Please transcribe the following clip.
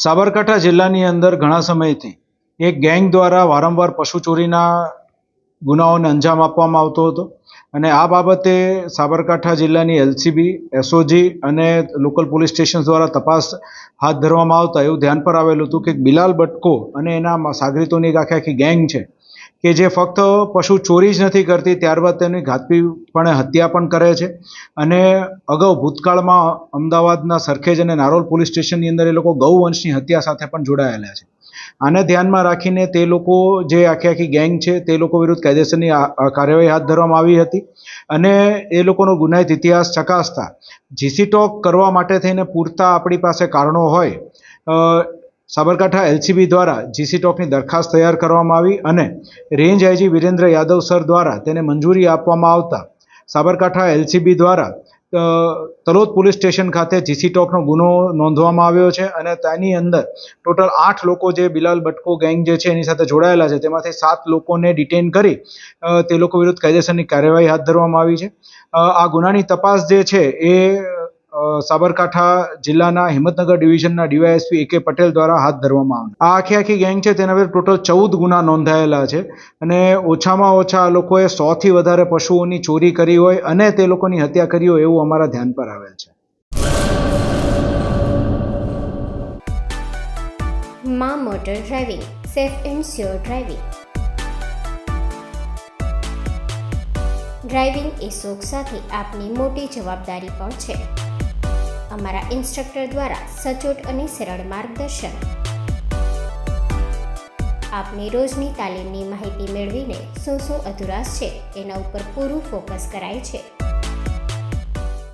સાબરકાંઠા જિલ્લાની અંદર ઘણા સમયથી એક ગેંગ દ્વારા વારંવાર પશુ ચોરીના ગુનાઓને અંજામ આપવામાં આવતો હતો અને આ બાબતે સાબરકાંઠા જિલ્લાની એલસીબી, એસઓજી અને લોકલ પોલીસ સ્ટેશન દ્વારા તપાસ હાથ ધરવામાં આવતા એવું ધ્યાન પર આવેલું હતું કે બિલાલ બટકો અને એના સાગરીતોની એક આખી ગેંગ છે કે જે ફક્ત પશુ ચોરી જ નથી કરતી, ત્યારબાદ તેની ઘાતકીપણે હત્યા પણ કરે છે. અને અગાઉ ભૂતકાળમાં અમદાવાદના સરખેજ અને નારોલ પોલીસ સ્ટેશનની અંદર એ લોકો ગૌવંશની હત્યા સાથે પણ જોડાયેલા છે. આને ધ્યાનમાં રાખીને તે લોકો જે આખી ગેંગ છે તે લોકો વિરુદ્ધ કાયદેસરની કાર્યવાહી હાથ ધરવામાં આવી હતી અને એ લોકોનો ગુનાહિત ઇતિહાસ ચકાસતા જીસી ટોક કરવા માટે થઈને પૂરતા આપણી પાસે કારણો હોય, સાબરકાંઠા એલસીબી દ્વારા જીસી ટોકની દરખાસ્ત તૈયાર કરવામાં આવી અને range IG Virendra Yadav sir દ્વારા તેને મંજૂરી આપવામાં આવતા સાબરકાંઠા એલસીબી દ્વારા તલોદ પોલીસ સ્ટેશન ખાતે જીસી ટોકનો ગુનો નોંધવામાં આવ્યો છે અને તેની અંદર ટોટલ 8 લોકો જે બિલાલ બટકો ગેંગ જે છે એની સાથે જોડાયેલા છે તેમાંથી 7 લોકોને ડિટેન કરી તે લોકો વિરુદ્ધ કાયદેસરની કાર્યવાહી હાથ ધરવામાં આવી છે. આ ગુનાની તપાસ જે છે એ સાબરકાંઠા જિલ્લાના હિંમતનગર ડિવિઝનના ડીવાયએસપી AK પટેલ દ્વારા હાથ ધરવામાં આવી. આ આખી ગેંગ છે તેના પર ટોટલ 14 ગુના નોંધાયેલા છે અને ઓછામાં ઓછા આ લોકોએ 100થી વધારે પશુઓની ચોરી કરી હોય અને તે લોકોની હત્યા કરી હોય એવું અમારા ધ્યાન પર આવેલ છે. માં motor driving, safe and sure driving. Driving એ શોખ સાથે આપની મોટી જવાબદારી પણ છે. અમારા ઇન્સ્ટ્રક્ટર દ્વારા સચોટ અને સરળ માર્ગદર્શન. આપની રોજની તાલીમની માહિતી મેળવીને શું અધુરાશ છે એના ઉપર પૂરું ફોકસ કરાય છે.